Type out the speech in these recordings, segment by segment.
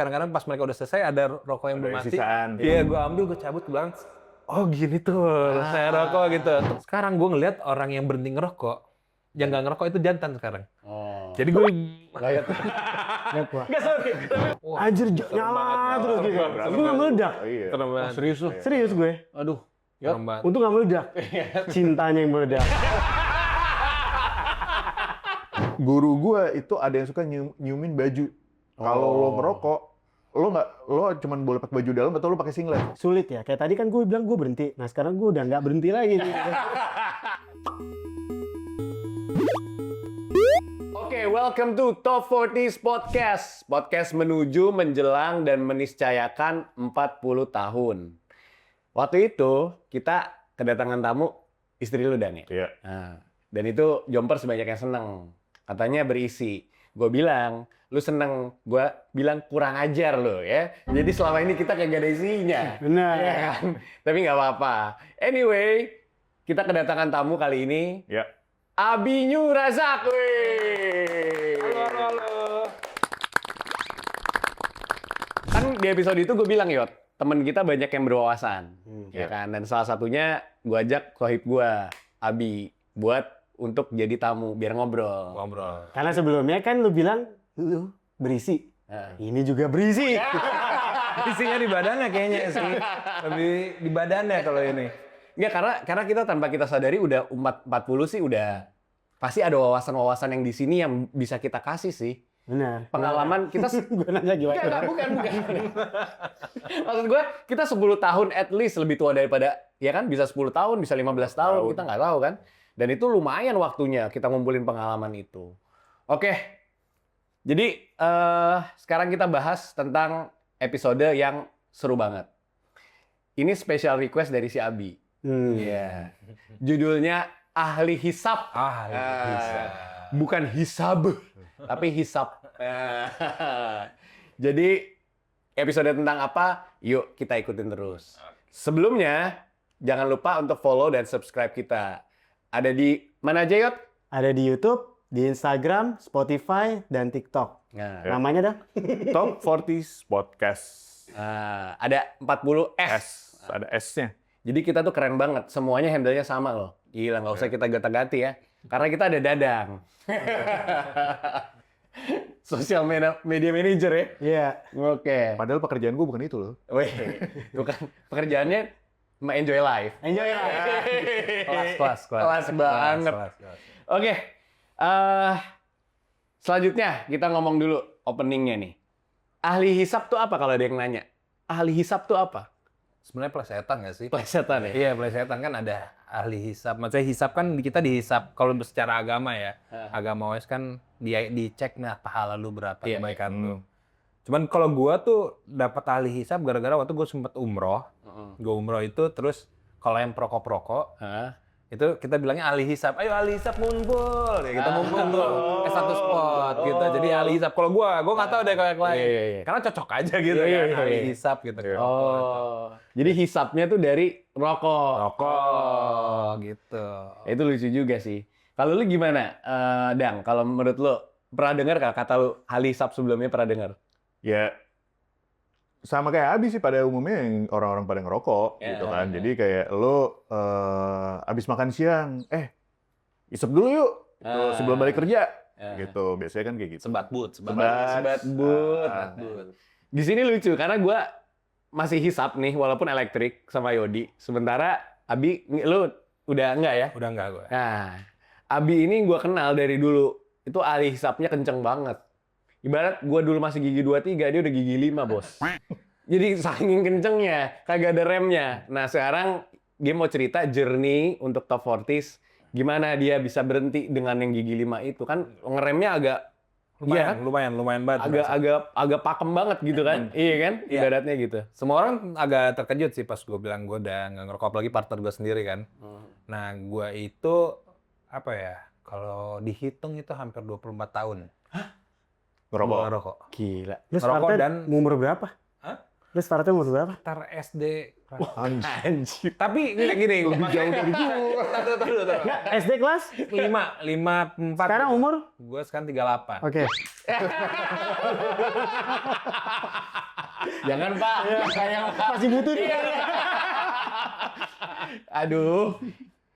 kadang-kadang pas mereka udah selesai ada rokok yang belum mati. Iya, gue ambil, gue cabut, gue bilang, oh gini tuh, saya rokok gitu. Sekarang gue ngeliat orang yang berhenti ngerokok, yang nggak ngerokok itu jantan sekarang. Jadi gue Lihat gua. nggak sorry. Anjir nyala terus gitu. Gue nggak meledak. Serem banget. Serius lu? Serius gue. Aduh. Serem banget. Untung nggak meledak. Cintanya yang meledak. Guru gua itu ada yang suka nyiumin baju. Kalau lo ngerokok, lo cuman boleh pakai baju dalam atau lo pakai singlet. Sulit ya. Kayak tadi kan gue bilang gue berhenti. Nah sekarang gue udah nggak berhenti lagi. Oke, welcome to Top 40s Podcast. Podcast menuju, menjelang, dan meniscayakan 40 tahun. Waktu itu, kita kedatangan tamu istri lu, Dan, ya? Iya. Nah, dan itu jomper sebanyak yang seneng. Katanya berisi. Gue bilang, lu seneng. Gue bilang, kurang ajar lo ya. Jadi selama ini kita kagak ada isinya. Benar. Ya kan? Tapi nggak apa-apa. Anyway, kita kedatangan tamu kali ini. Ya. Abinyu Razak, weh. Halo. Kan di episode itu gue bilang, Yot, temen kita banyak yang berwawasan, ya iya. kan? Dan salah satunya gue ajak sohib gue, Abi, buat untuk jadi tamu, biar ngobrol. Karena sebelumnya kan lu bilang, lu berisi. Ini juga berisi. Isinya di badannya kayaknya sih. Lebih di badannya kalau ini. Enggak, karena kita tanpa kita sadari udah 40 sih udah pasti ada wawasan-wawasan yang di sini yang bisa kita kasih sih. Benar. Pengalaman kita Gue nanya gimana? Enggak, bukan. Maksud gue, kita 10 tahun at least lebih tua daripada, ya kan, bisa 10 tahun, bisa 15 tahun, kita nggak tahu kan. Dan itu lumayan waktunya kita ngumpulin pengalaman itu. Oke, jadi sekarang kita bahas tentang episode yang seru banget. Ini special request dari si Abi. Iya. Judulnya Ahli Hisab. Bukan hisab, tapi hisab. Jadi episode tentang apa? Yuk kita ikutin terus. Sebelumnya jangan lupa untuk follow dan subscribe kita. Ada di mana aja, Yot? Ada di YouTube, di Instagram, Spotify, dan TikTok. Nah, Namanya dah? Top 40s Podcast. ada 40 S. Ada S-nya. Jadi kita tuh keren banget. Semuanya handle-nya sama loh. Gila, nggak usah kita gonta-ganti ya. Karena kita ada Dadang. Social media manager ya. Iya. Oke. Padahal pekerjaan gue bukan itu loh. Weh, bukan pekerjaannya enjoy life. Enjoy ya. Kelas. Kelas banget. Oke. Selanjutnya kita ngomong dulu openingnya nih. Ahli hisab tuh apa kalau ada yang nanya? Ahli hisab tuh apa? Sebenarnya plesetan nggak sih? Plesetan ya? Iya, plesetan kan ada ahli hisab. Maksudnya hisab kan kita dihisab kalau secara agama ya. Agama wes kan dia dicek nah pahala lu berapa, kebaikan lu. Cuman kalau gua tuh dapat ahli hisab gara-gara waktu gua sempet umroh. Gua umroh itu terus kalau yang perokok-perokok itu kita bilangnya ahli hisab. Ayo ahli hisab ngumpul. Ya, kita ngumpul tuh ke satu spot gitu. Jadi ahli hisab. Kalau gua nggak tahu deh kalau yang lain. Iya. Karena cocok aja gitu kan ahli hisab gitu. Oh. Jadi hisabnya tuh dari rokok. Rokok gitu. Itu lucu juga sih. Kalau lu gimana, Dang? Kalau menurut lu pernah dengar kata lu ahli hisab sebelumnya pernah dengar? Ya, sama kayak Abi sih pada umumnya yang orang-orang pada ngerokok gitu kan. Jadi kayak lo abis makan siang, isep dulu yuk sebelum balik kerja. Gitu, biasanya kan kayak gitu. Sebat but. Sebat but. Di sini lucu karena gua masih hisap nih walaupun elektrik sama Yodi. Sementara Abi lu udah enggak ya? Udah enggak gue. Nah, Abi ini gua kenal dari dulu. Itu ahli hisapnya kenceng banget. Ibarat gua dulu masih gigi 23, dia udah gigi 5, Bos. Jadi saking kencengnya, kagak ada remnya. Nah, sekarang dia mau cerita journey untuk Top 40s. Gimana dia bisa berhenti dengan yang gigi 5 itu. Kan ngeremnya agak lumayan banget. agak pakem banget gitu kan. Iya kan? Ibaratnya gitu. Semua orang agak terkejut sih pas gue bilang gue udah nggak ngerokok, apalagi partner gue sendiri kan. Nah, gue itu apa ya? Kalau dihitung itu hampir 24 tahun. Ngerokok. Gila. Lu startnya umur berapa? Hah? Lu startnya umur berapa? Ntar SD. Anjir. Tapi gini. Lebih jauh dari gue. SD kelas? 54. Sekarang umur? Gue sekarang 38. Oke. Jangan Pak, saya Masih butuh nih. Aduh.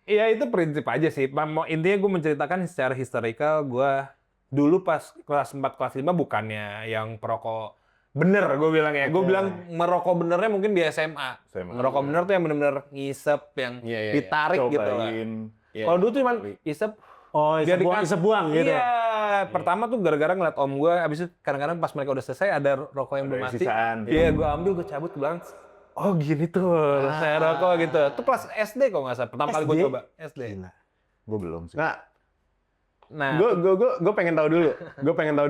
Iya itu prinsip aja sih. Intinya gue menceritakan secara historical gue dulu pas kelas 4, kelas 5 bukannya yang perokok bener gue bilang ya. Gue bilang merokok benernya mungkin di SMA. Ngerokok bener tuh yang bener-bener ngisep, yang ditarik gitu lah. Kalau dulu tuh cuman ngisep. Oh, isep buang gitu. Iya, pertama tuh gara-gara ngeliat om gue, abis itu kadang-kadang pas mereka udah selesai ada rokok yang belum mati. Iya, gue ambil, gue cabut, gue bilang, oh gini tuh, saya rokok gitu. Itu kelas SD kalau nggak salah, pertama kali gue coba. SD. Gue belum sih. Nah, gue pengen tahu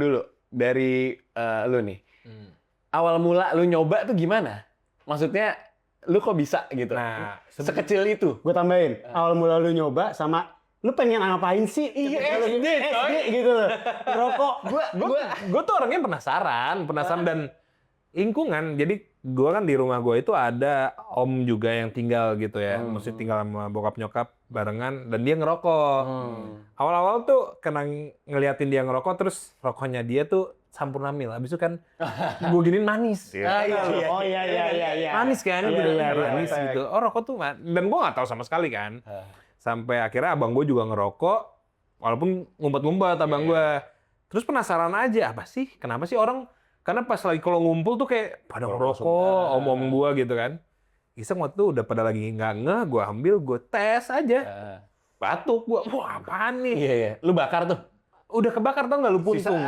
dulu dari lu nih. Awal mula lu nyoba tuh gimana? Maksudnya lu kok bisa gitu? Nah, sekecil itu. Gue tambahin, awal mula lu nyoba sama lu pengen ngapain sih? Iya, SD gitu loh. Rokok. Gue tuh orangnya penasaran dan lingkungan. Jadi gue kan di rumah gue itu ada om juga yang tinggal gitu ya. Mesti tinggal sama bokap nyokap barengan dan dia ngerokok. Awal-awal tuh kena ngeliatin dia ngerokok, terus rokoknya dia tuh Sampurna Mil. Habis itu kan gue giniin manis. Oh iya. Manis kan? Manis gitu. Oh rokok tuh dan gue nggak tahu sama sekali kan. Sampai akhirnya abang gue juga ngerokok, walaupun ngumpet-ngumpet abang gue. Terus penasaran aja, apa sih? Kenapa sih orang? Karena pas lagi kalau ngumpul tuh kayak pada ngerokok, om-om gue gitu kan. Iseng waktu itu udah pada lagi nggak ngeh, gue ambil, gue tes aja. Batuk gue, wah apaan nih? Iya. Lu bakar tuh? Udah kebakar tau nggak lu puntung?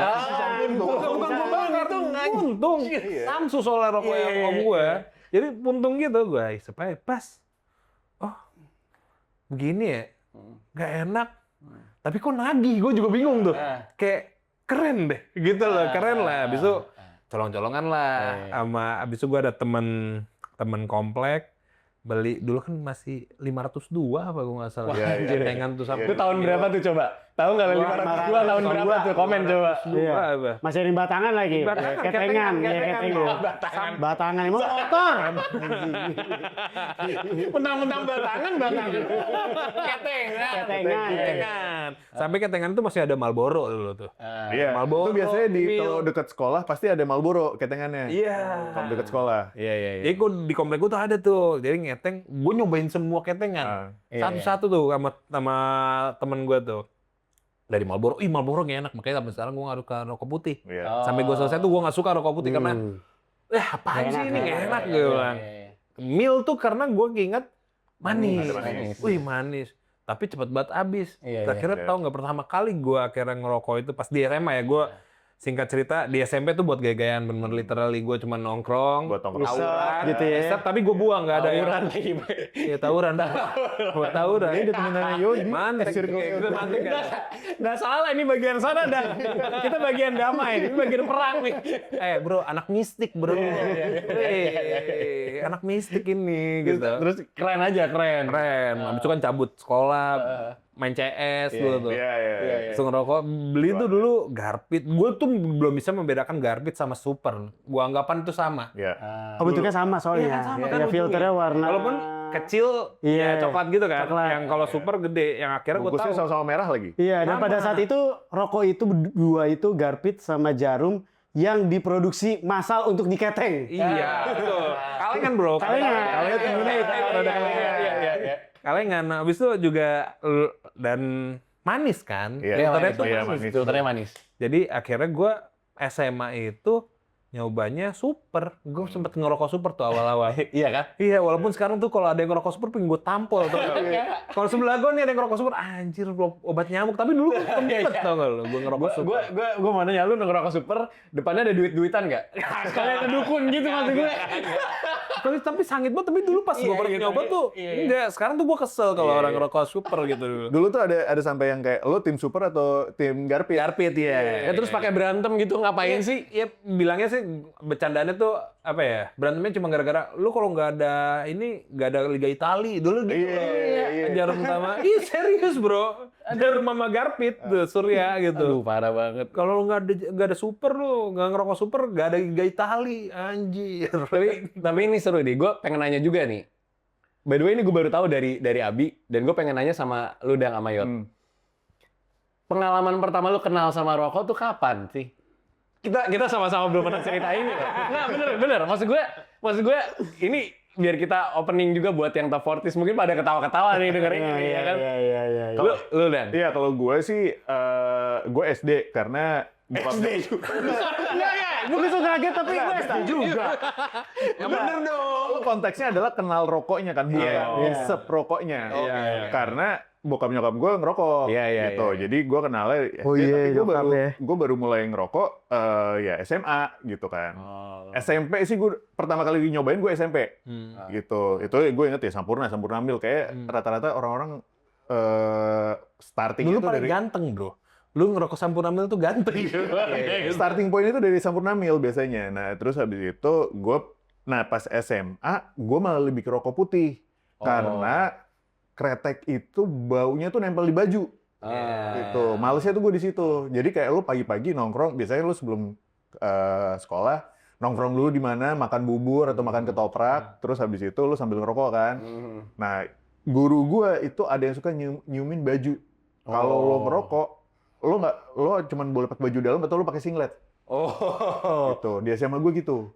Bukan gue bakar tuh, puntung. Samsu soalnya rokok yang om gue. Jadi puntung gitu, gue isep aja pas. Oh, begini ya? Nggak enak. Tapi kok nagih? Gue juga bingung tuh. Kayak keren deh, gitu loh, keren lah. Habis itu colong-colongan lah. Sama habis itu gue ada temen komplek beli dulu kan masih 502 apa gue nggak salah. Ketengan tuh sampai. Itu tahun berapa tuh coba? Tahu nggak 502 tahun berapa tuh? Komen coba. Iya. Masih ada batangan lagi. Ketengan. Batangan emang motor. Mentang-mentang batangan. Ketengan. Sampai ketengan itu masih ada Marlboro dulu tuh. Iya. Marlboro. Itu biasanya kalau dekat sekolah pasti ada Marlboro ketengannya. Iya. Kalau dekat sekolah. Iya. Jadi gue di komplek gue tuh ada tuh. Jadi ngeteng, gue nyobain semua ketengan. Satu-satu tuh sama temen gue tuh. Dari Marlboro, Marlboro nggak enak. Makanya sampai sekarang gue nggak suka rokok putih. Sampai gue selesai tuh gue nggak suka rokok putih karena apaan sih ini nggak enak gue bilang. Mil tuh karena gue ingat manis. Wih manis. Tapi cepet banget habis. Akhirnya tau nggak pertama kali gue akhirnya ngerokok itu pas di SMA ya. Gue singkat cerita di SMP tuh buat gaya-gayaan bener literally gue cuma nongkrong, Buat nongkrong. tawuran, gitu ya. tapi gue buang nggak ada Tawuran lagi. Iya tawuran. Buat tawuran. Ini udah temenannya Yodi. Mana Circle. Nggak salah, ini bagian sana dah. Kita bagian damai, ini bagian perang nih. Bro, anak mistik bro. Anak mistik ini gitu. Terus keren aja, keren. Habis itu kan cabut sekolah, main CS dulu tuh. Iya. Langsung ngerokok. Beli tuh dulu Garpit. Gue tuh belum bisa membedakan Garpit sama Super. Gue anggapan itu sama. Iya. Bentuknya sama soalnya. Iya, sama kan Ya, filternya warna. Walaupun kecil, ya coklat gitu kan. Coklat. Yang kalau Super gede. Yang akhirnya gue Bungkusnya tahu. sama-sama merah lagi. Iya, dan pada saat itu rokok itu dua itu Garpit sama Jarum yang diproduksi massal untuk diketeng. Iya, betul. Kalengan bro. Kalengan. Kalengan. Habis itu juga dan manis kan. Iya, Filternya tuh manis. manis. Jadi akhirnya gue SMA itu nyobanya Super. Gue sempet ngerokok Super tuh awal-awal. Iya kan? Iya, walaupun sekarang tuh kalau ada yang ngerokok Super pengen gue tampol tuh. Kalau sebelah gue nih ada yang ngerokok Super, anjir obat nyamuk. Tapi dulu kempet tau gak lo, gue ngerokok Super. Gue mau nanya, lu ngerokok Super, depannya ada duit-duitan nggak? Sekalian ada dukun gitu maksud gue. Tapi sangit banget, tapi dulu pas gue pernah nyoba tuh, enggak. Sekarang tuh gue kesel kalau orang ngerokok Super gitu dulu. Dulu tuh ada sampai yang kayak lo tim Super atau tim Garpit? Garpit ya. Ya terus pakai berantem gitu ngapain sih? Ya bilangnya sih bercandaannya tuh apa ya? Berantemnya cuma gara-gara lu kalau nggak ada Liga Itali dulu gitu. Iya. Jarum sama. Ih serius bro. Jarum sama Garpit tuh Surya gitu. Aduh parah banget. Kalau lu nggak ada Super lu nggak ngerokok Super nggak ada Liga Itali anjir. Tapi ini seru deh. Gue pengen nanya juga nih. By the way ini gue baru tahu dari Abi dan gue pengen nanya sama lu dan sama Yot. Pengalaman pertama lu kenal sama rokok tuh kapan sih? kita sama-sama belum pernah cerita ini loh. Nggak, bener. Maksud gue ini biar kita opening juga buat yang top 40s mungkin pada ketawa-ketawa nih dengerin ini ya kan. Iya. Lu Dan. Iya, kalau gue sih gue SD karena SD juga. Gue suka kaget tapi gue SD juga. Ya bener dong. Konteksnya adalah kenal rokoknya kan, bukan ngisep rokoknya. Karena bokap nyokap gue ngerokok gitu. Jadi gue kenalnya SD, tapi gue baru mulai ngerokok ya SMA gitu kan. SMP sih gue pertama kali nyobain gue SMP gitu. Itu gue inget ya Sampurna Mil kayak rata-rata orang-orang starting Dulu itu paling dari ganteng, bro. Lu ngerokok Sampurna Mil tuh ganteng. starting point itu dari Sampurna Mil biasanya. Nah, terus habis itu pas SMA gue malah lebih ke rokok putih. Karena kretek itu baunya tuh nempel di baju. Gitu. Malesnya tuh gue di situ. Jadi kayak lu pagi-pagi nongkrong, biasanya lu sebelum sekolah nongkrong dulu di mana, makan bubur atau makan ketoprak, terus habis itu lu sambil ngerokok kan. Nah, guru gue itu ada yang suka nyiumin baju. Kalau lo ngerokok, lo cuman boleh pakai baju dalam atau lo pakai singlet. Gitu. Di SMA gue gitu.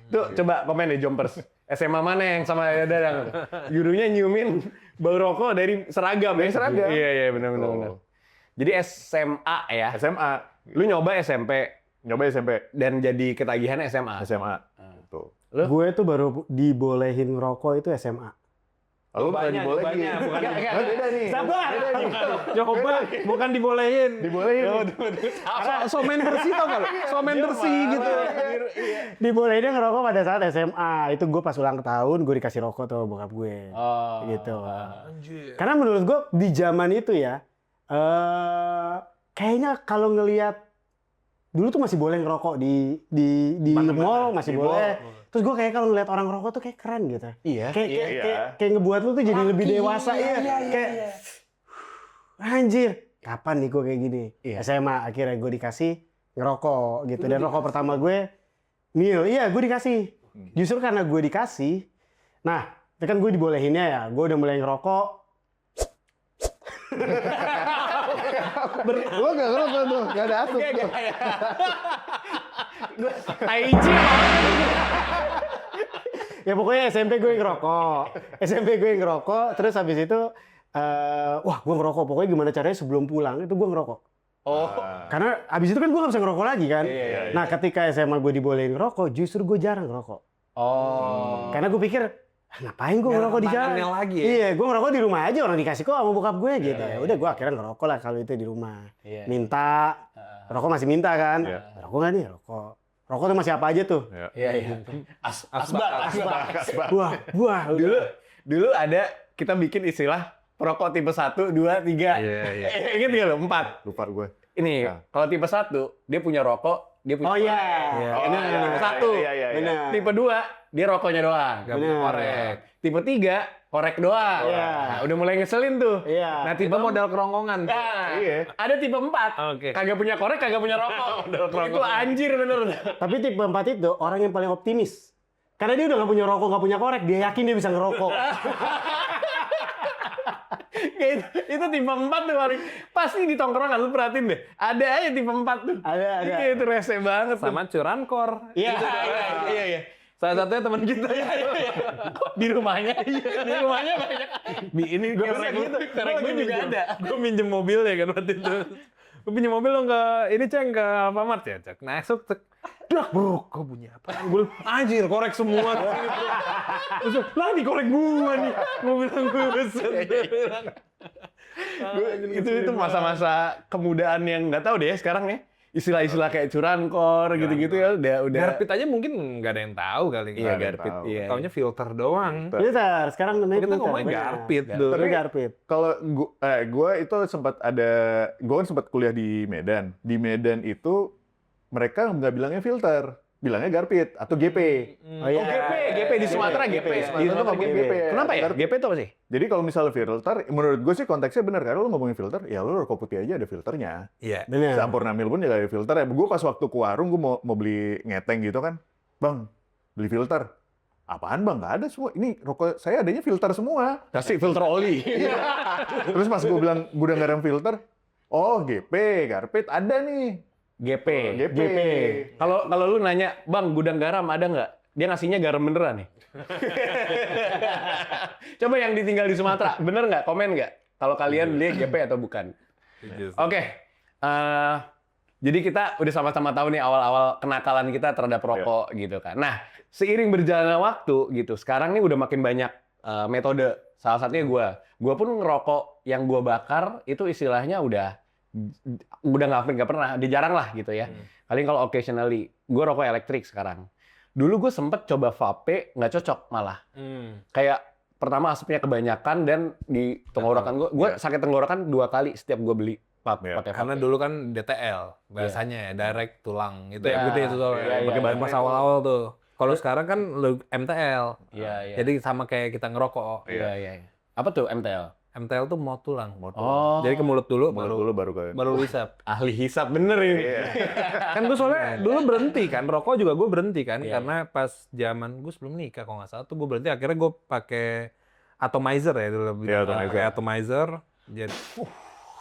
Tuh, coba komen deh Jompers. SMA mana yang sama Dadang? Gurunya nyiumin bau rokok dari seragam ya? Seragam. Iya, benar. Jadi SMA ya? SMA. Lu nyoba SMP? Nyoba SMP. Dan jadi ketagihan SMA? SMA. Gitu. Gue tuh baru dibolehin ngerokok itu SMA. Lu banyak dibolehin. Beda nih. Sabar. Coba, bukan dibolehin. Dibolehin. Somen bersih tau gak lu? Somen bersih gitu. Dibolehinnya ngerokok pada saat SMA. Itu gue pas ulang tahun, gue dikasih rokok tuh bokap gue. Gitu. Karena menurut gue di zaman itu ya, kayaknya kalau ngelihat dulu tuh masih boleh ngerokok di mall masih boleh. Terus gue kayak kalau ngeliat orang ngerokok tuh kayak keren gitu. Iya. Kayak ngebuat lu tuh jadi lebih dewasa. Kayak anjir, kapan nih gue kayak gini? SMA akhirnya gue dikasih ngerokok gitu. Dan rokok pertama gue Mil. Iya, gue dikasih. Justru karena gue dikasih. Nah, kan gue dibolehinnya ya. Gue udah mulai ngerokok. Lo gak ngerokok tuh, gak ada asap. Taiji. Ya pokoknya SMP gue ngerokok. Terus habis itu, wah gue ngerokok. Pokoknya gimana caranya sebelum pulang itu gue ngerokok. Karena habis itu kan gue gak bisa ngerokok lagi kan. Nah ketika SMA gue dibolehin ngerokok, justru gue jarang ngerokok. Karena gue pikir, ngapain gue ngerokok di jalan? Lagi ya? Iya, gue ngerokok di rumah aja, orang dikasih kok sama bokap gue gitu. Ya udah gue akhirnya ngerokok lah kalau itu di rumah. Minta, rokok masih minta kan? Rokok nggak nih? Rokok tuh masih apa aja tuh? Iya. Asbak. Wah. Dulu ada kita bikin istilah perokok tipe 1, 2, 3. Iya. Ingat nggak lo? 4. Lupa gue. Ini kalau tipe 1 dia punya rokok, dia punya. Oh iya. Ini tipe 1. Benar. Tipe 2 dia rokoknya doang. Gak punya korek. Tipe 3 korek doang. Nah, udah mulai ngeselin tuh. Iya. Nah, tipe Modal kerongkongan. Nah, Iya. ada tipe 4. Oke. Kagak punya korek, kagak punya rokok. Itu anjir bener. Tapi tipe 4 itu orang yang paling optimis. Karena dia udah gak punya rokok, gak punya korek, dia yakin dia bisa ngerokok. Itu tipe 4 tuh paling. Pasti di tongkrongan lu perhatiin deh. Ada aja tipe 4 tuh. Ada. Itu rese banget. Sama curankor. Iya. Salah satunya teman kita. Di rumahnya. Di rumahnya banyak. Ini Korek gue juga ada. Gue minjem mobil ya kan waktu itu. Gue pinjem mobil lo ini Ceng ke Alfamart ya Cek. Nah esok cek. Dak bro, kok bunyi apa? Gue anjir korek semua. Terus lah nih korek gua nih. Gue bilang gue pesen. Itu masa-masa kemudaan yang nggak tahu deh ya sekarang ya. Istilah-istilah kayak curankor gitu-gitu ya udah. Garpit aja mungkin nggak ada yang tahu kali. Iya, garpit. Iya. Taunya filter doang. Filter, sekarang namanya Kita filter. ngomongin benar. garpit dulu. Tapi garpit. Kalau gue itu gue kan sempat kuliah di Medan. Di Medan itu mereka nggak bilangnya filter, bilangnya garpit atau GP. Oh iya. GP di Sumatera GP. Di Sumatera ngomong GP. Kenapa ya? GP itu apa sih? Jadi kalau misalnya filter, menurut gue sih konteksnya benar. Karena lu ngomongin filter, ya lu rokok putih aja ada filternya. Iya. Benar. Sampurna Mil pun juga ada filter. Ya, gue pas waktu ke warung, gue mau beli ngeteng gitu kan. Bang, beli filter. Apaan bang? Nggak ada semua. Ini rokok saya adanya filter semua. Kasih filter oli. Terus pas gue bilang, gue udah nggak ada filter. Oh, GP, garpit, ada nih. GP. GP. Kalau lu nanya, "Bang, gudang garam ada nggak?" Dia ngasihnya garam beneran nih. Coba yang ditinggal di Sumatera, bener nggak? Komen nggak? Kalau kalian beli GP atau bukan? Oke. Jadi kita udah sama-sama tahu nih awal-awal kenakalan kita terhadap rokok gitu kan. Nah, seiring berjalannya waktu gitu, sekarang nih udah makin banyak metode. Salah satunya gue pun ngerokok yang gue bakar itu istilahnya udah nggak pernah, udah jarang lah gitu ya. Paling kalau occasionally, gue rokok elektrik sekarang. Dulu gue sempet coba vape, nggak cocok malah. Kayak pertama asapnya kebanyakan dan di tenggorokan gue sakit tenggorokan 2 kali setiap gue beli pakai vape. Karena dulu kan DTL bahasanya ya, direct tulang itu Ya, yang gede itu pakai bahan pas awal-awal tuh. Kalau sekarang kan MTL. Iya. Jadi sama kayak kita ngerokok. Iya. Apa tuh MTL? MTL tuh mau tulang. Oh. Jadi ke mulut dulu baru hisap. Ahli hisap bener ini. Kan gue soalnya dulu berhenti kan, rokok juga gue berhenti kan, Iya. karena pas zaman gue sebelum nikah kalau nggak salah tuh gue berhenti, akhirnya gue pakai atomizer ya dulu. Iya, atomizer. Pakai atomizer. Jadi,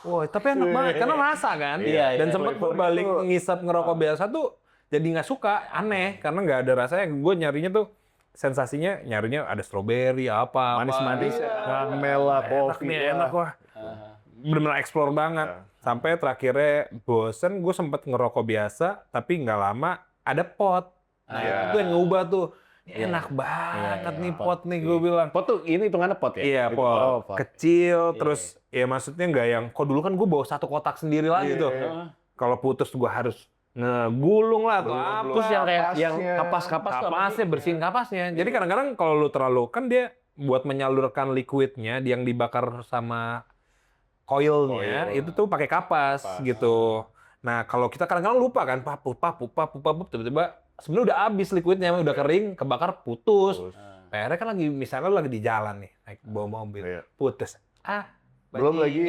wah tapi enak banget, karena rasa kan. Iya, Dan iya. sempet gue balik ngisap ngerokok biasa tuh, jadi nggak suka, aneh, karena nggak ada rasanya. Gue nyarinya tuh sensasinya, nyarinya ada stroberi apa. manis-manis, karamel lah, kopi. Enak wah. Bener-bener explore banget. Sampai terakhirnya bosen, gue sempet ngerokok biasa, tapi nggak lama ada pot. Nah, itu yang ngubah tuh. Ini enak banget nih pot nih, gue bilang. Pot tuh ini hitungannya pot ya? Iya, pot. Oh, pot. Kecil, terus ya maksudnya nggak yang, kok dulu kan gue bawa satu kotak sendiri lagi tuh. Kalau putus gue harus ngegulung lah atau apa. Terus yang kayak yang Kapasnya. kapas-kapas tuh apa? Kapasnya, bersihin kapasnya. Jadi kadang-kadang kalau lu terlalu, kan dia buat menyalurkan liquidnya yang dibakar sama coilnya, itu tuh pakai kapas gitu. Nah kalau kita kadang-kadang lupa kan, papu, tiba-tiba sebenarnya udah habis liquidnya, udah kering, kebakar, putus. PR-nya kan lagi, misalnya lu lagi di jalan nih, naik bawa mobil, putus. Belum lagi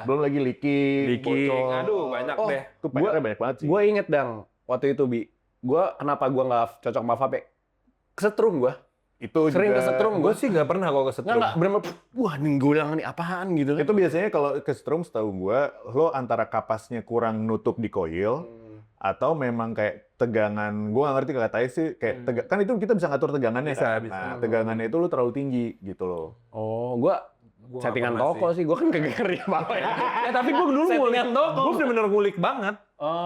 belum lagi leaking, bocor. Aduh banyak deh. Itu PR-nya banyak banget sih. Gue inget Dang, waktu itu Bi, kenapa gue nggak cocok sama vape? Kesetrum gue. Itu Sering juga, kesetrum Gue sih nggak pernah kalau kesetrum. Nggak, bener-bener, wah nih gulang nih apaan gitu kan. itu biasanya kalau kesetrum setahu gua, lo antara kapasnya kurang nutup di coil, atau memang kayak tegangan, gua nggak ngerti katanya sih, kayak kan itu kita bisa ngatur tegangannya Bisa, kan? bisa. Nah, tegangannya itu lo terlalu tinggi gitu loh. Oh, gue settingan toko sih, gue kan kagak ngerti apa-apa ya. Ya tapi gue dulu ngulik, Settingan toko. gue bener-bener ngulik banget.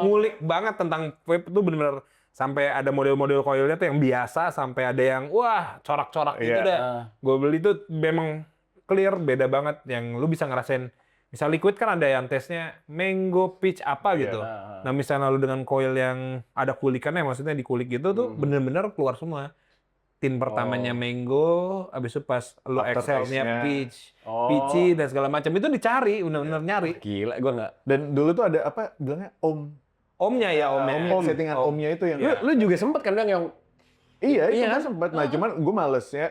Ngulik banget tentang vape tuh bener-bener. Sampai ada model-model coilnya tuh yang biasa, sampai ada yang wah corak-corak gitu dah. Gue beli tuh memang clear, beda banget. Yang lu bisa ngerasain, misal liquid kan ada yang tesnya mango, peach apa gitu. Nah misalnya lu dengan coil yang ada kulikannya, maksudnya dikulik gitu tuh bener-bener keluar semua. Tin pertamanya mango, abis itu pas lu exhale-nya peach, peachy dan segala macam itu dicari, bener-bener nyari. Gila, gue nggak. Dan dulu tuh ada apa bilangnya Omnya ya, settingan omnya itu yang Lu juga sempet kan Dang yang iya kan sempat. Nah, cuman gue malesnya,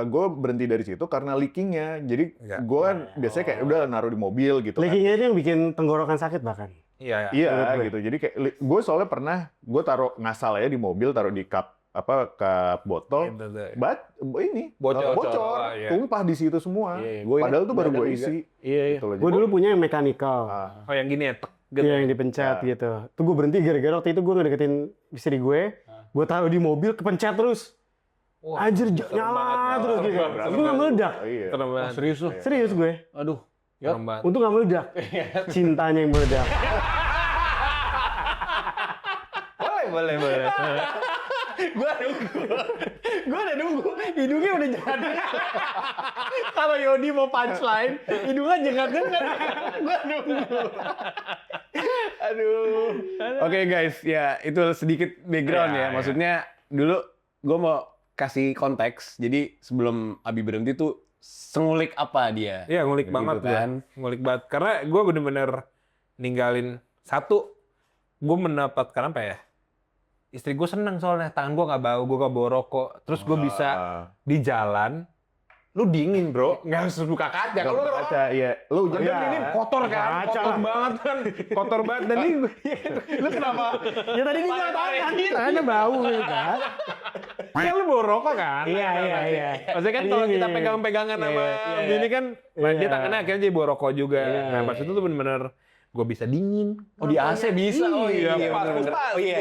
gue berhenti dari situ karena leakingnya. Jadi gue kan biasanya kayak udah naruh di mobil gitu kan. Leakingnya itu yang bikin tenggorokan sakit bahkan. Iya. Iya gitu. Jadi kayak gue soalnya pernah gue taruh ngasal ya di mobil, taruh di cup botol, ini Bocor. bocor, Iya. tumpah di situ semua. Gua Padahal tuh baru ingat gue juga. isi. Iya. Gitu loh. Gue dulu punya yang mechanical. Oh yang gini ya, tek, gitu. Iya, yang dipencet gitu. Tuh gue berhenti gara-gara waktu itu gue ngedeketin istri gue. Gue taruh di mobil, kepencet terus. Wah, Anjir, nyala terus gitu. Gue nggak meledak. Iya. serem banget. Serius lu? Serius gue. Aduh. Serem banget. Untung nggak meledak. Cintanya yang meledak. Boleh. Gue udah nunggu. Hidungnya udah jadi. Kalau Yodi mau punchline, hidungnya jengat-jengat. Gue nunggu. Aduh. Oke guys, ya itu sedikit background ya. Maksudnya dulu gue mau kasih konteks. Jadi sebelum Abi berhenti tuh sengulik apa dia? Iya ngulik banget Gitu kan. Ngulik banget. Karena gue bener-bener ninggalin satu. Gue mendapatkan apa ya? Istri gue seneng soalnya, tangan gue nggak bau, gue nggak bawa rokok. Terus gue bisa di jalan, lu dingin bro, nggak harus buka kaca. Kalau lu Kaca, iya. Lu dan ini kotor kan, kotor banget kan, kotor banget. Dan ini lu kenapa? Ya tadi ini nyala tangan, tangannya bau gitu kan. Ya lu bawa rokok kan? Iya. Maksudnya kan kalau kita Iya. pegang-pegangan sama Iya. ini kan, Iya. dia tangannya akhirnya jadi bawa rokok juga. Iya. Nah pas itu tuh bener-bener gue bisa dingin. Oh di AC bisa. Oh iya. pas. Oh iya.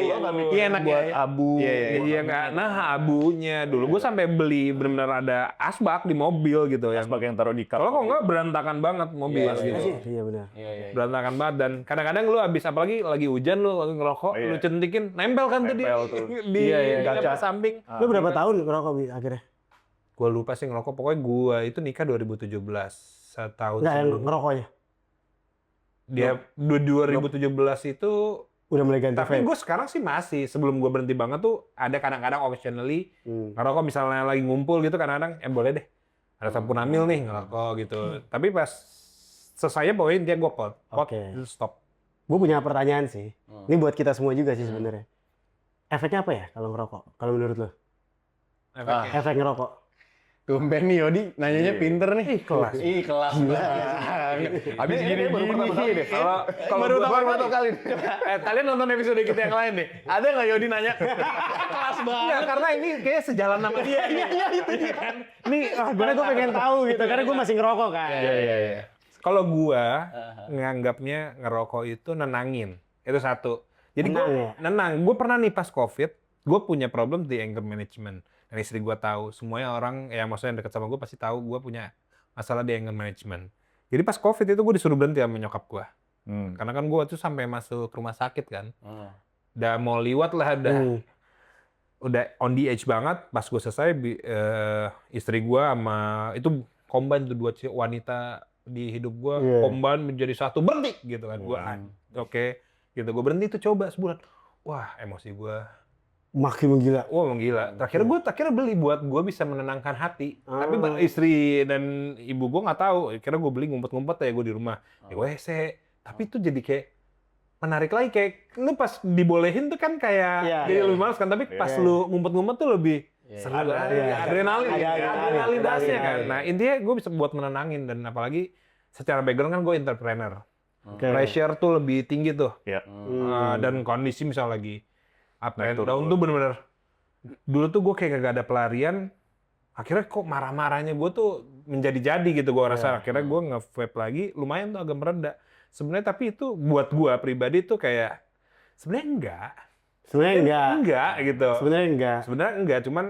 Iya enak buat ya. abu. Iya nggak. Nah abunya dulu gue sampai beli benar-benar ada asbak di mobil gitu yang. Asbak yang taruh di kap. Kalau kok nggak berantakan banget mobil gitu. Iya benar. Iya. Berantakan banget dan kadang-kadang lu habis apalagi lagi hujan lu lagi ngerokok, lu centikin nempel kan tuh Nempel tuh. di Kaca. samping. Lu berapa tahun ngerokok Bi, akhirnya? Gue lupa sih ngerokok, pokoknya gue itu nikah 2017, setahun Enggak yang sebelum. ngerokoknya. Dia 2017 itu, Udah mulai ganti tapi vape. gue sekarang sih masih, sebelum gue berhenti banget tuh, ada kadang-kadang optionally, ngerokok misalnya lagi ngumpul gitu kadang-kadang, boleh deh, ada Sampurnamil nih ngerokok gitu. Tapi pas selesainya pokoknya dia gue pot, Oke. itu stop. Gue punya pertanyaan sih. Ini buat kita semua juga sih sebenarnya. Efeknya apa ya kalau ngerokok? Kalau menurut lo? Efeknya. Efek ngerokok. Tumben nih Yodi, nanyanya pinter nih. Kelas. Kelas banget. Habis gini-gini deh. Kalau Baru gua- pertama kali. Kalian nonton episode kita yang lain deh. Ada nggak Yodi nanya? Kelas banget. Enggak, karena ini kayak sejalan sama dia. Iya itu dia kan. Nih, karena gue pengen tahu gitu. Karena gue masih ngerokok kan. Iya. Kalau gua nganggapnya ngerokok itu nenangin. Itu satu. Jadi Tenang gua ya? nenang. Gue pernah nih pas COVID, gue punya problem di anger management. Dan istri gue tahu, semuanya orang yang maksudnya yang dekat sama gue pasti tahu gue punya masalah di anger management. Jadi pas COVID itu gue disuruh berhenti sama nyokap gue. Karena kan gue tuh sampai masuk rumah sakit kan. Udah mau liwat lah, udah on the edge banget. Pas gue selesai, istri gue sama itu combine tuh dua wanita di hidup gue, combine menjadi satu, berhenti gitu kan. Gue oke, gitu. Gue berhenti tuh coba sebulan. Wah, emosi gue Makin menggila. wah menggila. Akhirnya beli buat gue bisa menenangkan hati. Tapi istri dan ibu gue nggak tahu. Akhirnya gue beli ngumpet-ngumpet ya gue di rumah. Ya WC. Tapi itu jadi kayak menarik lagi, kayak lu pas dibolehin tuh kan kayak jadi lebih males kan. Tapi pas lu ngumpet-ngumpet tuh lebih seru. Adrenalin. Adrenalin dasnya kan. Nah intinya gue bisa buat menenangin. Dan apalagi secara background kan gue entrepreneur. Pressure tuh lebih tinggi tuh. Dan kondisi misalnya lagi up and down tuh bener-bener. Dulu tuh gue kayak gak ada pelarian. Akhirnya kok marah-marahnya gue tuh menjadi-jadi gitu gue rasa. Akhirnya gue nge-vape lagi, lumayan tuh agak mereda. Sebenarnya tapi itu buat gue pribadi tuh kayak sebenarnya enggak. Enggak gitu. Sebenarnya enggak, cuman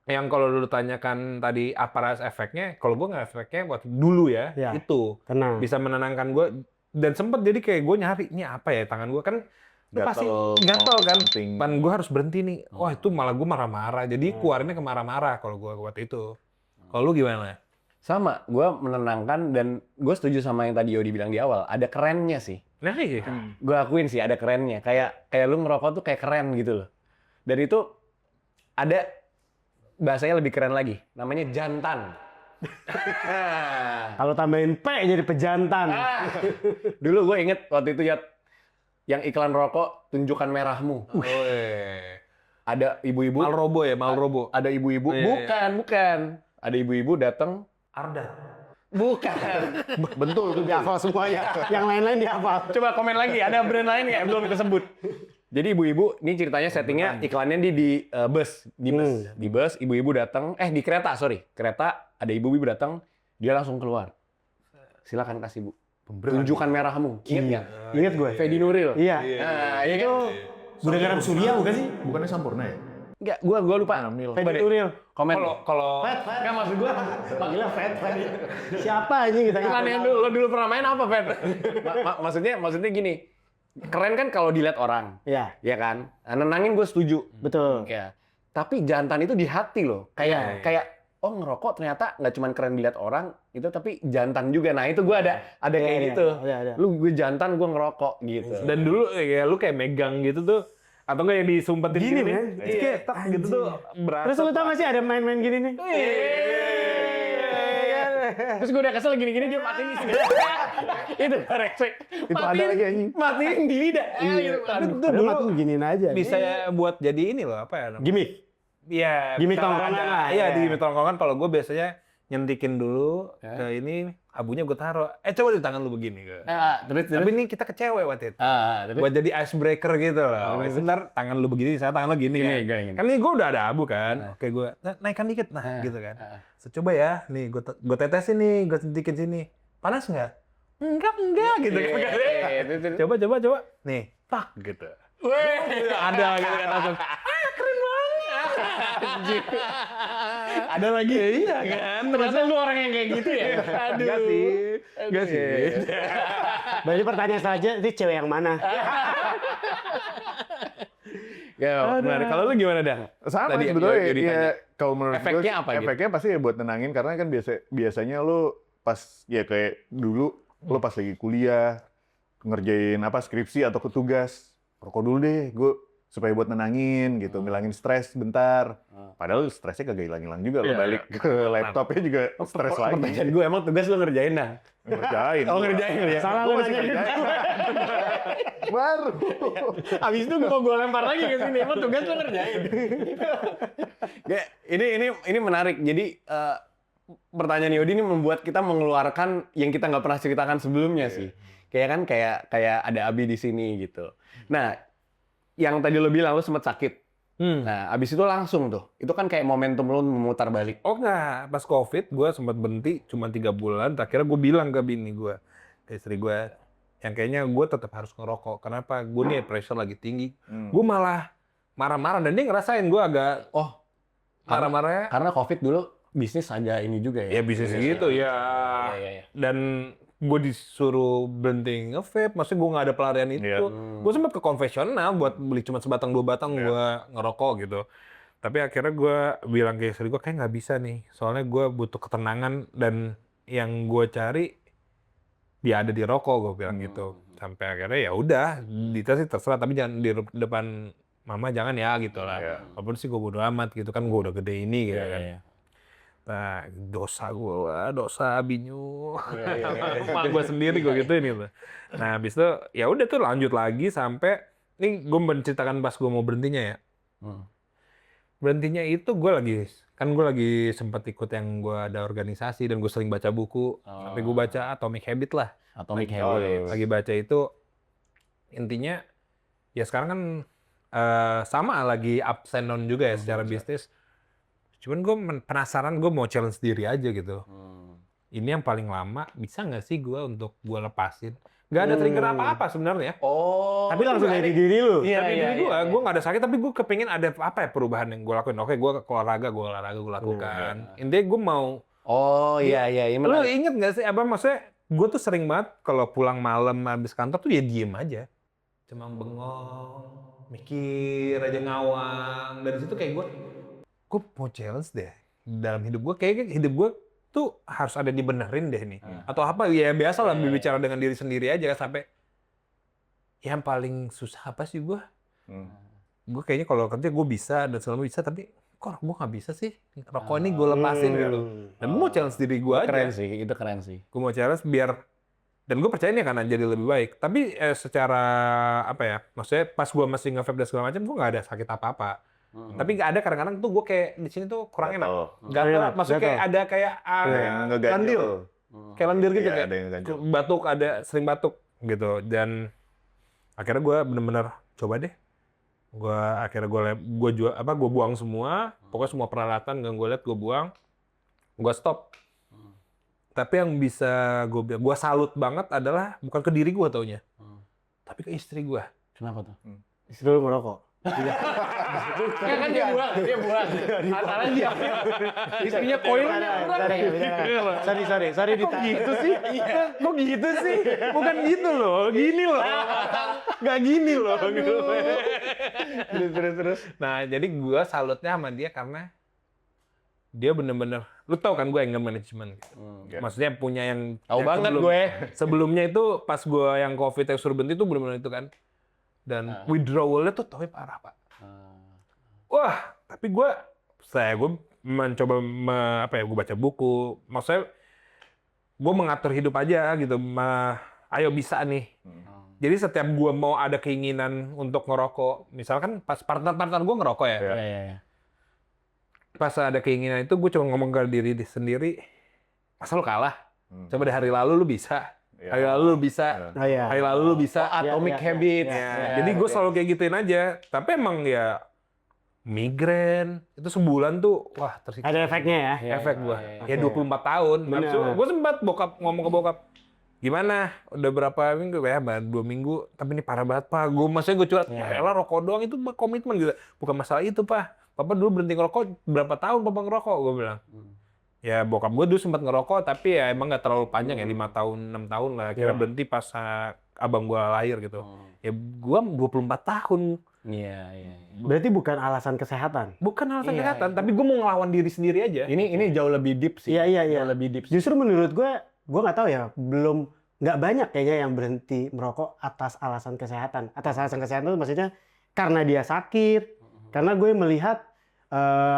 yang kalau dulu tanyakan tadi apa rasa efeknya, kalau gue nggak efeknya buat dulu ya, itu Tenang. bisa menenangkan gue. Dan sempet jadi kayak gue nyari, ini apa ya tangan gue kan lu pasti gatel kan. Pan gue harus berhenti nih. Wah itu malah gue marah-marah. Jadi keluarinnya ke marah-marah kalau gue buat itu. Kalau lu gimana? Sama, gue menenangkan dan gue setuju sama yang tadi Yodi bilang di awal. Ada kerennya sih. Nah iya. Gue akuin sih ada kerennya. Kayak lu ngerokok tuh kayak keren gitu loh. Dan itu ada bahasanya lebih keren lagi. Namanya jantan. Kalau tambahin P jadi pejantan. Dulu gue inget waktu itu yang iklan rokok, tunjukkan merahmu. Ada ibu-ibu. Malrobo. Ada ibu-ibu. Bukan. Ada ibu-ibu datang. Arda. Bukan. Bentul tuh dihafal semuanya. Yang lain-lain dihafal. Coba komen lagi, ada brand lain nggak yang belum kita sebut? Jadi ibu-ibu, ini ceritanya settingnya iklannya di bus. Di bus, ibu-ibu datang. Di kereta, kereta, ada ibu-ibu datang, dia langsung keluar. Silakan kasih Bu. Tunjukkan merahmu. Ingat nggak? Ingat gue. Fedi Nuril. Iya. Nah, iya kan? Bunda Garam Surya bukan sih? Bukannya Sampurna ya? Enggak, gua lupa. Fedi Nuril. Komen. Kalau Enggak maksud gua. Gila Fed. Siapa aja kita? Bukan yang lo dulu pernah main apa, Fed? Maksudnya gini. Keren kan kalau dilihat orang. Iya. Ya kan? Nah, nenangin gue setuju. Betul. Ya. Tapi jantan itu di hati loh. Kayak oh ngerokok ternyata nggak cuma keren dilihat orang itu, tapi jantan juga. Nah itu gue ada kayak gitu. Ada. Lu gue jantan, gue ngerokok gitu. Dan dulu ya lu kayak megang gitu tuh, atau enggak yang disumpetin Gini, gini, kan? kayak tak gitu tuh berasa. Terus lu tau gak sih ada main-main gini nih? Terus gue udah kesel gini-gini dia matiin di sini. Itu resek. Itu ada lagi anjing. Matiin di lidah. Gitu. Tapi itu dulu tuh giniin aja. Bisa buat jadi ini loh, apa ya? Gimik. Iya. Gimik misalnya tongkrongan ada- lah. Iya, Iya. di gimik tongkrongan kalau gue biasanya nyentikin dulu ke ini, abunya gue taruh. Coba di tangan lu begini. Terus. Tapi ini kita ke cewek waktu itu. Terus. Buat jadi icebreaker gitu loh. Sebentar tangan lu begini, saya tangan lu gini kan. Gini. Kan ini gue udah ada abu kan. Oke gue naikkan dikit gitu kan. So, coba ya, nih gue tetesin nih, gue sentikin sini. Panas nggak? enggak gitu kan. Coba. Nih, tak gitu. Ada gitu kan langsung. Keren banget. Ada lagi. Iya kan. Ternyata lu orang yang kayak gitu ya? Enggak sih. Berarti pertanyaan selanjutnya, ini cewek yang mana? Ya, menarik. Kalau lu gimana, Dang? Sama Tadi sebetulnya Yodi ya, tanya. kalau menurut Efeknya gue, apa gitu? efeknya pasti ya buat nenangin, karena kan biasanya lu pas, ya kayak dulu, lu pas lagi kuliah, ngerjain skripsi atau tugas, rokok dulu deh, gue supaya buat nenangin gitu, ngilangin stres bentar. Padahal stresnya kagak hilang-hilang juga, lo balik ke laptopnya juga stres lagi. Pertanyaan gue, emang tugas lu ngerjain, Dang? Ngerjain. Oh, ngerjain ya? Salah Gue lu masih nanya. ngerjain. Baru. Abis itu gue lempar lagi ke sini, emang tugas lu ngerjain. Ini menarik. Jadi pertanyaan Yodi ini membuat kita mengeluarkan yang kita nggak pernah ceritakan sebelumnya sih. Kayak ada Abi di sini gitu. Nah, yang tadi lo bilang lo sempat sakit. Nah, abis itu langsung tuh. Itu kan kayak momentum lo memutar balik. Oh enggak, pas COVID gue sempat berhenti cuma 3 bulan. Akhirnya gue bilang ke bini gue, ke istri gue, yang kayaknya gue tetap harus ngerokok. Kenapa? Gue nih pressure lagi tinggi. Gue malah marah-marah dan dia ngerasain gue agak marah-marahnya. Karena COVID dulu bisnis aja ini juga ya. Ya bisnis gitu ya. Iya. Dan gue disuruh berhenti nge-vape, maksudnya gue nggak ada pelarian itu. Iya. Gue sempat ke konvensional buat beli cuma sebatang 2 batang gue ngerokok gitu. Tapi akhirnya gue bilang ke istri gue kayak nggak bisa nih, soalnya gue butuh ketenangan dan yang gue cari dia ada di rokok, gue bilang gitu. Sampai akhirnya ya udah, Dita sih terserah, tapi jangan di depan mama, jangan ya gitu lah. Iya. Walaupun sih gue bodo amat gitu kan, gue udah gede ini gitu kan. Iya. Nah, dosa binyu. Mak gue sendiri gue gituin gitu. Nah, habis itu ya udah tuh lanjut lagi sampai ini gue menceritakan pas gue mau berhentinya ya. Berhentinya itu gue lagi sempat ikut yang gue ada organisasi dan gue sering baca buku. Sampai gue baca Atomic Habit lah. Atomic Habits. Lagi baca itu intinya ya sekarang kan sama lagi ups and down juga ya secara bisnis. Cuman gue penasaran, gue mau challenge diri aja gitu. Ini yang paling lama, bisa nggak sih gue untuk gue lepasin? Nggak ada trigger apa-apa sebenarnya. Oh. Tapi langsung dari diri lu. Iya, Tapi iya, diri iya. gue nggak ada sakit, tapi gue kepingin ada apa ya perubahan yang gue lakuin. Oke, gue olahraga gue lakukan. Intinya gue mau. Oh iya. Lu inget nggak sih, maksudnya gue tuh sering banget kalau pulang malam habis kantor tuh ya diem aja. Cuma bengong, mikir aja ngawang. Dari situ kayak gue mau challenge deh. Dalam hidup gue, kayaknya hidup gue tuh harus ada dibenerin deh nih. Atau apa, ya biasa lah berbicara dengan diri sendiri aja sampai yang paling susah apa sih gue? Gue kayaknya kalau kerja gue bisa dan selalu bisa, tapi kok gue nggak bisa sih? Rokok ini gue lepasin gitu. Dan gue mau challenge diri gue aja. Itu keren sih. Gue mau challenge biar, dan gue percaya ini akan jadi lebih baik. Tapi secara apa ya, maksudnya pas gue masih nge-vape dan segala macam, gue nggak ada sakit apa-apa. Tapi nggak ada, kadang-kadang tuh gue kayak di sini tuh kurang enak. Gatal, maksudnya kayak ada kayak lendir. Kayak lendir gitu, Iya, kayak ada yang ngeganjel. batuk, sering batuk gitu. Dan akhirnya gue bener-bener coba deh. Gue buang semua, pokoknya semua peralatan yang gue lihat gue buang, gue stop. Tapi yang bisa gue salut banget adalah bukan ke diri gue taunya, tapi ke istri gue. Kenapa tuh? Istri lu ngerokok. Kan dia buang. Antara dia. Istrinya koin. Sorry Kok gitu sih? Kok gitu sih? Bukan gitu loh, gini loh. Nggak gini loh. Terus. Nah, jadi gue salutnya sama dia karena dia bener-bener, lu tau kan gue anger management gitu. Maksudnya punya yang Tahu banget gue. Sebelumnya itu pas gue yang COVID yang suruh berhenti itu bener-bener itu kan. Dan withdrawal-nya tuh tapi parah, Pak. Wah, tapi gue mencoba gue baca buku. Maksudnya gue mengatur hidup aja gitu. Ayo bisa nih. Jadi setiap gue mau ada keinginan untuk ngerokok, misalkan pas partner gue ngerokok ya. Iya. Pas ada keinginan itu gue cuma ngomong ke diri sendiri, masa lu kalah? Coba di hari lalu lu bisa. Hari lalu lu bisa. Hari lalu lu bisa. Atomic Habits. Jadi gue selalu kayak gituin aja. Tapi emang ya migrain itu sebulan tuh wah tersiksa. Ada efeknya ya. Efek gue. Ya 24 tahun. Bener. Gue sempat ngomong ke bokap, gimana? Udah berapa minggu? Ya, 2 minggu. Tapi ini parah banget, Pak. Maksudnya gue curhat, ya elah rokok doang itu komitmen gitu. Bukan masalah itu, Pak. Papa dulu berhenti ngerokok, berapa tahun Papa ngerokok? Gue bilang. Ya bokap gue dulu sempat ngerokok, tapi ya emang nggak terlalu panjang ya, 5 tahun, 6 tahun lah. Kira berhenti pas abang gue lahir gitu. Ya gue 24 tahun. Iya. Berarti bukan alasan kesehatan. Bukan alasan kesehatan, tapi gue mau ngelawan diri sendiri aja. Ini jauh lebih deep sih. Iya. Jauh lebih deep. Justru menurut gue nggak tahu ya, nggak banyak kayaknya yang berhenti merokok atas alasan kesehatan. Atas alasan kesehatan itu maksudnya karena dia sakit. Karena gue melihat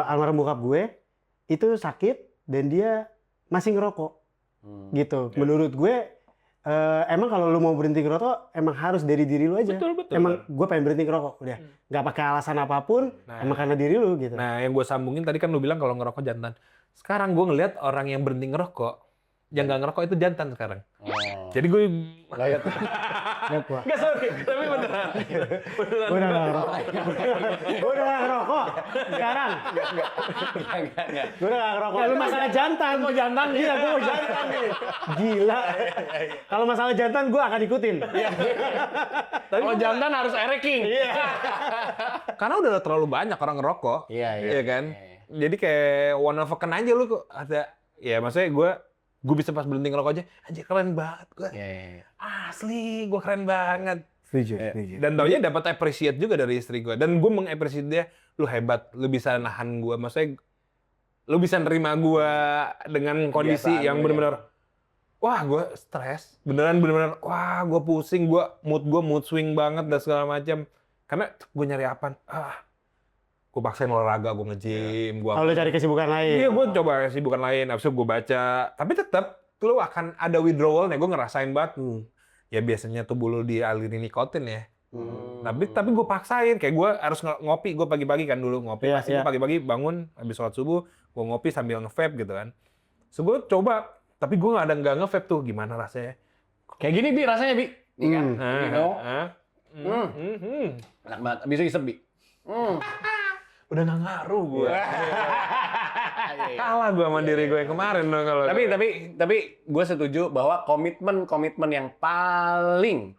almarhum bokap gue itu sakit dan dia masih ngerokok. Gitu. Menurut gue emang kalau lu mau berhenti ngerokok emang harus dari diri lu aja. Betul. Emang gue pengen berhenti ngerokok udah. Nggak pakai alasan apapun, emang karena diri lu gitu. Nah, yang gue sambungin tadi kan lu bilang kalau ngerokok jantan. Sekarang gue ngelihat orang yang berhenti ngerokok, yang nggak ngerokok itu jantan sekarang. Jadi gue Lihat. nggak sorry, tapi beneran. Gue udah nggak ngerokok. Gue udah nggak ngerokok. Sekarang. Gue udah nggak ngerokok. Lu masalah jantan. Mau jantan? Iya, gue mau jantan nih. Gila. Kalau masalah jantan gue akan ikutin. Kalau jantan harus ereking. Karena udah terlalu banyak orang ngerokok. Iya. kan? Jadi kayak one of a kind aja lu kok ada. Ya maksudnya gue bisa pas berhenti ngerokok aja, anjir keren banget gue. Iya. Asli, gue keren banget. Setuju. Dan taunya dapat appreciate juga dari istri gue. Dan gue mengapresiasi dia, lu hebat, lu bisa nahan gue. Maksudnya, lu bisa nerima gue dengan kondisi yang benar-benar, wah gue stres, beneran, wah gue pusing, gue mood swing banget dan segala macam. Karena gue nyari apaan? Gue paksain olahraga, gue nge-gym, gue. Kalau cari kesibukan lain. Iya, gue coba kesibukan lain. Abis itu gue baca. Tapi tetap lu akan ada withdrawal-nya. Gue ngerasain banget. Ya biasanya tubuh lu dialiri nikotin ya. Tapi gue paksain. Kayak gue harus ngopi. Gue pagi-pagi kan dulu ngopi. Pasti pagi-pagi bangun, habis sholat subuh, gue ngopi sambil nge-vape gitu kan. So gue coba. Tapi gue nggak nge-vape tuh. Gimana rasanya? Kayak gini, Bi, rasanya, Bi. Nih kan? Enak banget. Abis itu isep, Bi. Udah nggak ngaruh gue. Kalah gue sama diri gue yang kemarin dong kalau. Tapi gue setuju bahwa komitmen yang paling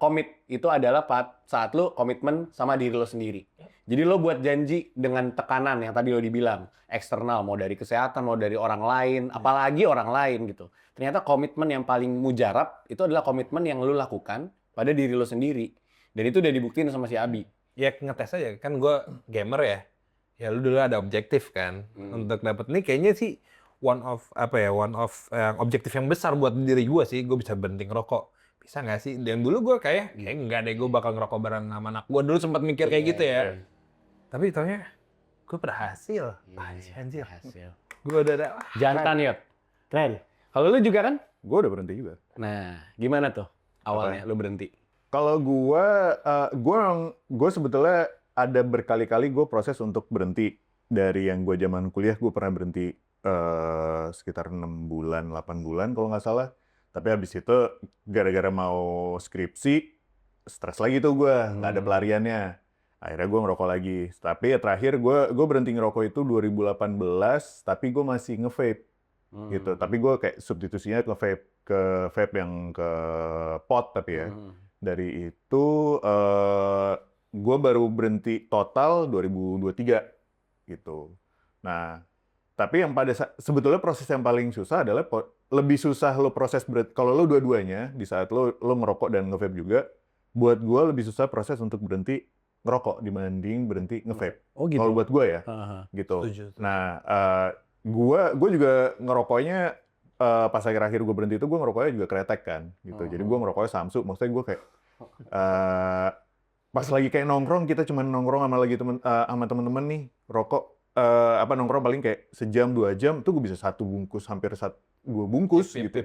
komit itu adalah saat lo komitmen sama diri lo sendiri. Jadi lo buat janji dengan tekanan yang tadi lo dibilang eksternal, mau dari kesehatan, mau dari orang lain, apalagi orang lain gitu. Ternyata komitmen yang paling mujarab itu adalah komitmen yang lo lakukan pada diri lo sendiri. Dan itu udah dibuktiin sama si Abi. Ya ngetes aja, kan gue gamer ya. Ya lu dulu ada objektif kan untuk dapet nih kayaknya sih one of objektif yang besar buat diri gue sih, gue bisa berhenti ngerokok. Bisa nggak sih? Dan dulu gue kayak enggak deh, gue bakal ngerokok bareng sama anak gue. Dulu sempat mikir kayak gitu ya. Tapi taunya gue berhasil. Anjir. Gue udah ada Jantan, Yot. Keren. Kalau lu juga kan? Gue udah berhenti juga. Nah, gimana tuh awalnya lu berhenti? Kalau gue sebetulnya ada berkali-kali gue proses untuk berhenti. Dari yang gue zaman kuliah, gue pernah berhenti sekitar 6 bulan, 8 bulan kalau nggak salah. Tapi habis itu gara-gara mau skripsi, stres lagi tuh gue, nggak ada pelariannya. Akhirnya gue ngerokok lagi. Tapi ya terakhir gue berhenti ngerokok itu 2018, tapi gue masih nge-vape. Gitu. Tapi gue kayak substitusinya ke vape yang ke pot tapi ya. Dari itu gue baru berhenti total 2023 gitu. Nah, tapi yang sebetulnya proses yang paling susah adalah lebih susah lo proses kalau lo dua-duanya di saat lo ngerokok dan nge-vape juga, buat gue lebih susah proses untuk berhenti ngerokok dibanding berhenti nge-vape. Oh gitu. Kalau buat gue ya, gitu. Setuju. Nah, gue juga ngerokoknya pas akhir-akhir gue berhenti itu gue ngerokoknya juga kretek kan, gitu. Jadi gue ngerokoknya Samsu, maksudnya gue kayak pas lagi kayak nongkrong, kita cuma nongkrong sama temen-temen nih, rokok nongkrong paling kayak sejam 2 jam, tuh gue bisa 1 bungkus, hampir 2 bungkus gitu.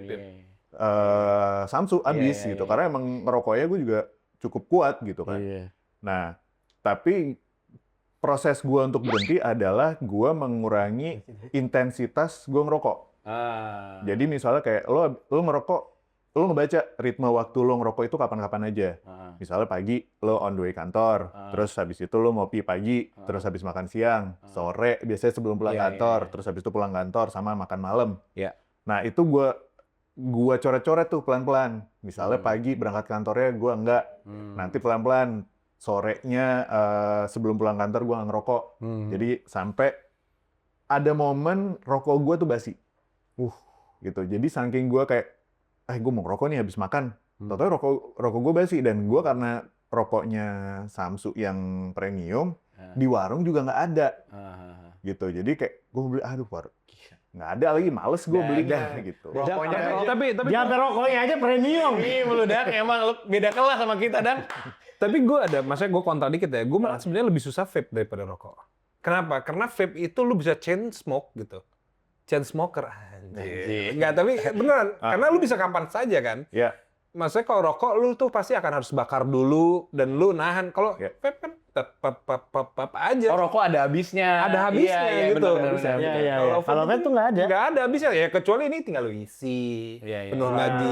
Samsu habis gitu, karena emang ngerokoknya gue juga cukup kuat gitu kan. Nah, tapi proses gue untuk berhenti adalah gue mengurangi intensitas gue ngerokok. Jadi misalnya kayak lo ngerokok, lo ngebaca ritme waktu lo ngerokok itu kapan-kapan aja. Misalnya pagi lo on the way kantor, terus habis itu lo ngopi pagi, terus habis makan siang, sore biasanya sebelum pulang kantor, terus habis itu pulang kantor sama makan malam. Nah itu gue gua coret-coret tuh pelan-pelan. Misalnya pagi berangkat kantornya gua enggak. Nanti pelan-pelan sorenya sebelum pulang kantor gua nggak ngerokok. Jadi sampai ada momen rokok gua tuh basi. Gitu. Jadi saking gua kayak gua mau ngerokok nih habis makan. Tau-tau rokok gua basi dan gua karena rokoknya Samsu yang premium di warung juga nggak ada. Gitu. Jadi kayak gua beli nggak ada lagi, males gue belinya gitu. Rokoknya Tapi Dia sampai rokoknya aja premium. ini meludak emang lu beda kelas sama kita, Dang. Tapi gue maksudnya gue kontra dikit ya, gue malah sebenarnya lebih susah vape daripada rokok. Kenapa? Karena vape itu lu bisa chain smoke gitu. Chain smoker, anjir. Enggak, tapi beneran. Karena lu bisa kapan saja kan. Ya. Maksudnya kalau rokok lu tuh pasti akan harus bakar dulu dan lu nahan. Kalau Ya. vape kan pap aja. Oh, rokok ada habisnya. Ada habisnya Iya, gitu. benar. Iya. Kalau vape tuh nggak ada. Nggak ada habisnya ya, kecuali ini tinggal lu isi. Iya. Penuh lagi.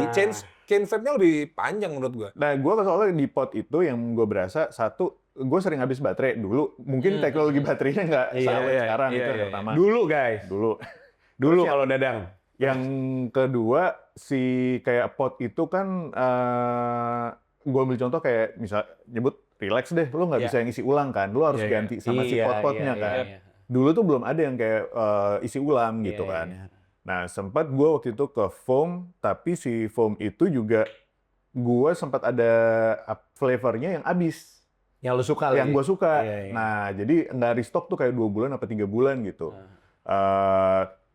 Chain vape-nya lebih panjang menurut gue. Nah, gue soalnya di pot itu yang gue berasa, satu, gue sering habis baterai dulu. Mungkin teknologi baterainya nggak seawet sekarang, itu yang pertama. Dulu, guys. Dulu. Dulu kalau Dadang. Yang kedua, si kayak pot itu kan, gue ambil contoh kayak misal nyebut relax deh, lu nggak bisa ngisi ulang kan, lu harus ganti sama si pot-potnya kan. Dulu tuh belum ada yang kayak isi ulang gitu kan. Iya. Nah, sempat gue waktu itu ke foam, tapi si foam itu juga gue sempat ada flavornya yang habis. Yang lu suka Yang gue suka. Iya. Nah, jadi nggak restock tuh kayak 2 bulan apa 3 bulan gitu.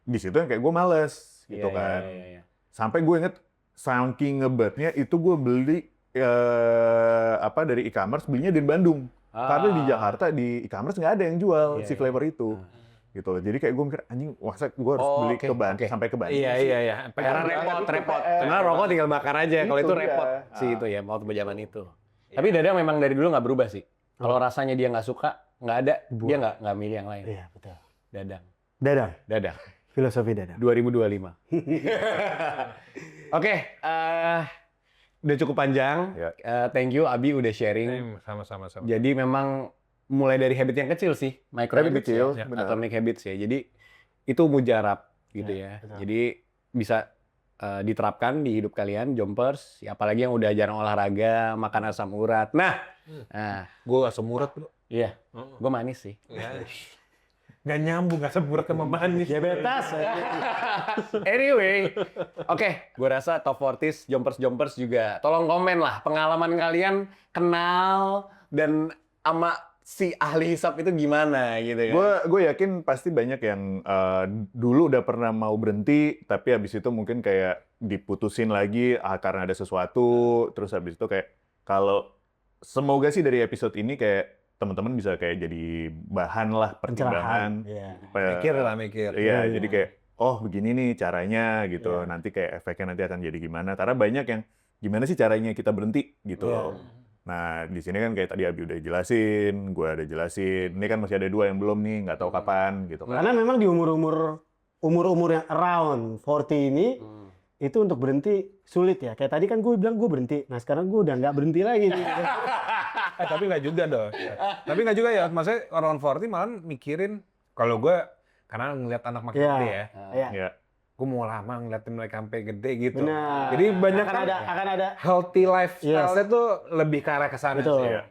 Di situ yang kayak gue males gitu kan. Iya. Sampai gue inget saking ngebetnya itu gue beli dari e-commerce, belinya di Bandung. Karena di Jakarta di e-commerce nggak ada yang jual si flavor itu. Gitu loh. Jadi kayak gue mikir anjing, masa gue harus beli ke Bandung sampai ke Bandung. Iya. Karena repot. Karena rokok tinggal bakar aja. Kalau itu dia. repot sih itu ya, waktu zaman itu. Tapi Dadang memang dari dulu nggak berubah sih. Kalau rasanya dia nggak suka, nggak ada, dia nggak milih yang lain. Iya, betul. Dadang. Filosofi Dadang. 2025. Oke, udah cukup panjang. Ya. Thank you Abi udah sharing. Sama-sama. Jadi memang mulai dari habit yang kecil sih, micro Habit habits kecil, ya, benar. atomic habits ya. Jadi itu mujarab gitu ya. betul. Jadi bisa diterapkan di hidup kalian, jumpers, ya, apalagi yang udah jarang olahraga, makan asam urat. Nah, Gue asam urat bro. iya, gue manis sih. Nggak nyambung asam urat sama manis. Diabetes. Anyway, oke, gue rasa top 40s, jumpers juga. Tolong komen lah pengalaman kalian kenal dan sama si ahli hisap itu gimana gitu ya. Gue yakin pasti banyak yang dulu udah pernah mau berhenti, tapi habis itu mungkin kayak diputusin lagi karena ada sesuatu, terus habis itu kayak kalau semoga sih dari episode ini kayak teman-teman bisa kayak jadi bahan lah pertimbangan. Pencerahan. Mikir. Iya, jadi kayak oh begini nih caranya gitu. Nanti kayak efeknya nanti akan jadi gimana? Karena banyak yang gimana sih caranya kita berhenti gitu. Nah, di sini kan kayak tadi Abi udah jelasin, gue ada jelasin. Ini kan masih ada 2 yang belum nih, nggak tahu kapan gitu kan. Karena memang di umur-umur yang around 40 ini itu untuk berhenti sulit ya. Kayak tadi kan gue bilang gue berhenti. Nah, sekarang gue udah nggak berhenti lagi. Tapi nggak juga dong. Tapi nggak juga ya. Maksudnya orang 40 malah mikirin kalau gue karena ngeliat anak makin gede ya. Ya. Gue mau lama ngeliatin mereka sampai gede gitu. Benar. Jadi banyak akan ada healthy lifestyle-nya tuh lebih ke arah kesana betul. sih.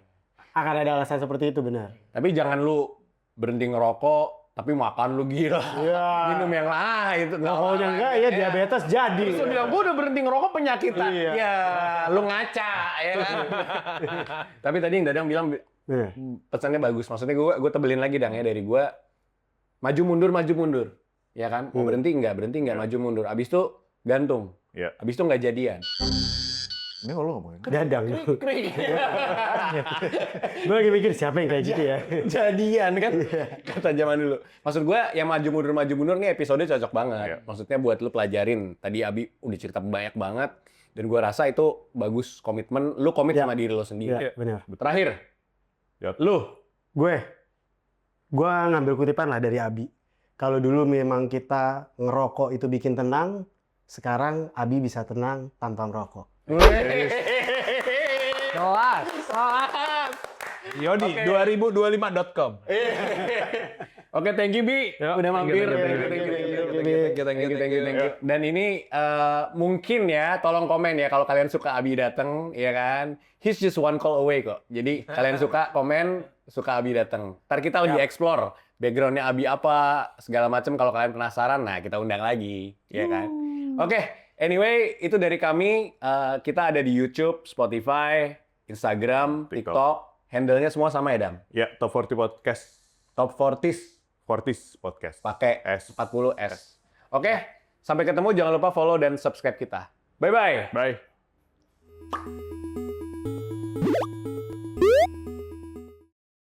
Akan ada alasan seperti itu, benar. Tapi jangan lu berhenti ngerokok, tapi makan lu gila. Iya. Minum yang itu. Pokoknya enggak ya diabetes jadi. Terus lu bilang, gue udah berhenti ngerokok penyakitan. Iya. Ya, lu ngaca, ya kan? Tapi tadi yang Dadang bilang, Benar. pesannya bagus. Maksudnya gue tebelin lagi, Dang, ya, dari gue. Maju mundur. Ya kan? Mau berhenti enggak, maju mundur. Abis itu gantung. Iya. Abis itu nggak jadian. Ini kalau lo ngomongin. Dadang. Krik. Gue lagi mikir siapa yang kayak gitu ya. Jadian kan? Kata zaman dulu. Maksud gue, yang maju mundur nih episode cocok banget. Iya. Maksudnya buat lu pelajarin. Tadi Abi udah cerita banyak banget. Dan gue rasa itu bagus komitmen. Lu komit sama diri lo sendiri. Iya, benar. Terakhir. Ya. Lu. Gue ngambil kutipan lah dari Abi. Kalau dulu memang kita ngerokok itu bikin tenang, sekarang Abi bisa tenang tanpa merokok. Kelas. Yodi, 2025.com. Oke, thank you, Bi. Udah mampir. Thank you. Thank you. Dan ini mungkin ya, tolong komen ya kalau kalian suka Abi datang, ya kan? He's just one call away kok. Jadi kalian suka komen, suka Abi datang. Ntar kita lebih explore backgroundnya Abi apa, segala macam. Kalau kalian penasaran, nah kita undang lagi, ya kan? Oke, anyway itu dari kami. Kita ada di YouTube, Spotify, Instagram, TikTok. Handle-nya semua sama ya, Dam? Ya, Top 40 Podcast. Top 40s. 40s Podcast. Pakai S. 40S. Oke, sampai ketemu. Jangan lupa follow dan subscribe kita. Bye-bye. Bye.